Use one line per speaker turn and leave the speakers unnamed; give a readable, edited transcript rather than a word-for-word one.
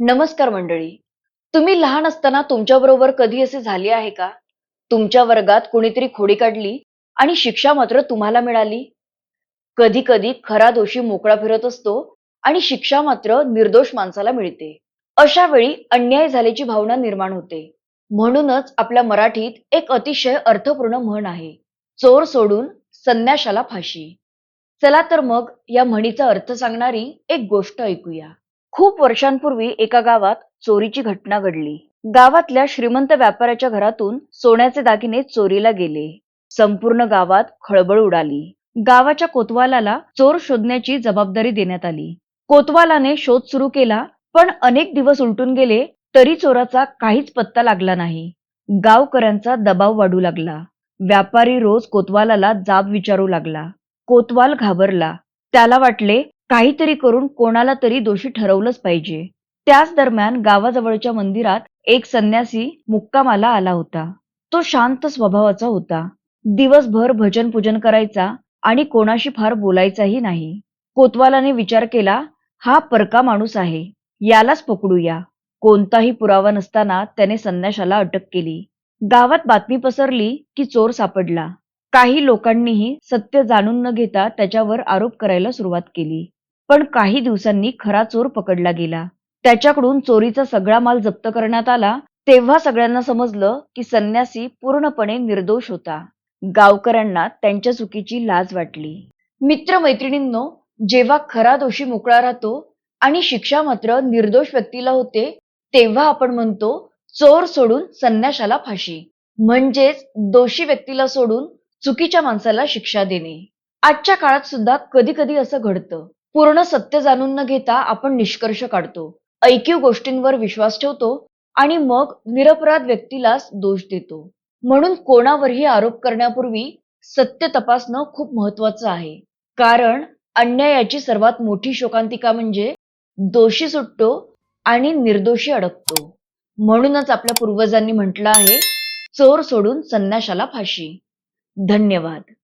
नमस्कार मंडळी. तुम्ही लहान असताना तुमच्याबरोबर कधी असे झाले आहे का? तुमच्या वर्गात कुणीतरी खोडी काढली आणि शिक्षा मात्र तुम्हाला मिळाली. कधी-कधी खरा दोषी मोकळा फिरत असतो आणि शिक्षा मात्र निर्दोष माणसाला मिळते. अशा वेळी अन्याय झाल्याची भावना निर्माण होते. म्हणूनच आपल्या मराठीत एक अतिशय अर्थपूर्ण म्हण आहे. चोर सोडून संन्याशाला फाशी. चला तर मग या म्हणीचा अर्थ सांगणारी एक गोष्ट ऐकूया. खूप वर्षांपूर्वी एका गावात चोरीची घटना घडली. गावातल्या श्रीमंत व्यापाऱ्याच्या घरातून सोन्याचे दागिने चोरीला गेले. संपूर्ण गावात खळबळ उडाली. गावाच्या कोतवालाला चोर शोधण्याची जबाबदारी देण्यात आली. कोतवालाने शोध सुरू केला, पण अनेक दिवस उलटून गेले तरी चोराचा काहीच पत्ता लागला नाही. गावकऱ्यांचा दबाव वाढू लागला. व्यापारी रोज कोतवालाला जाब विचारू लागला. कोतवाल घाबरला. त्याला वाटले काहीतरी करून कोणाला तरी दोषी ठरवलंच पाहिजे. त्याच दरम्यान गावाजवळच्या मंदिरात एक संन्यासी मुक्कामाला आला होता. तो शांत स्वभावाचा होता. दिवसभर भजन पूजन करायचा आणि कोणाशी फार बोलायचाही नाही. कोतवालाने विचार केला, हा परका माणूस आहे, यालाच पकडूया. कोणताही पुरावा नसताना त्याने संन्याशाला अटक केली. गावात बातमी पसरली की चोर सापडला. काही लोकांनीही सत्य जाणून न घेता त्याच्यावर आरोप करायला सुरुवात केली. पण काही दिवसांनी खरा चोर पकडला गेला. त्याच्याकडून चोरीचा सगळा माल जप्त करण्यात आला. तेव्हा सगळ्यांना समजलं की संन्यासी पूर्णपणे निर्दोष होता. गावकऱ्यांना त्यांच्या चुकीची लाज वाटली. मित्र-मैत्रिणींनो, जेव्हा खरा दोषी मोकळा राहतो आणि शिक्षा मात्र निर्दोष व्यक्तीला होते, तेव्हा आपण म्हणतो चोर सोडून संन्याशाला फाशी. म्हणजेच दोषी व्यक्तीला सोडून चुकीच्या माणसाला शिक्षा देणे. आजच्या काळात सुद्धा कधी कधी असं घडतं. पूर्ण सत्य जाणून न घेता आपण निष्कर्ष काढतो, ऐकीव गोष्टींवर विश्वास ठेवतो आणि मग निरपराध व्यक्तीलाच दोष देतो. म्हणून कोणावरही आरोप करण्यापूर्वी सत्य तपासणं खूप महत्वाचं आहे. कारण अन्यायाची सर्वात मोठी शोकांतिका म्हणजे दोषी सुटतो आणि निर्दोषी अडकतो. म्हणूनच आपल्या पूर्वजांनी म्हटलं आहे, चोर सोडून संन्याशाला फाशी. धन्यवाद.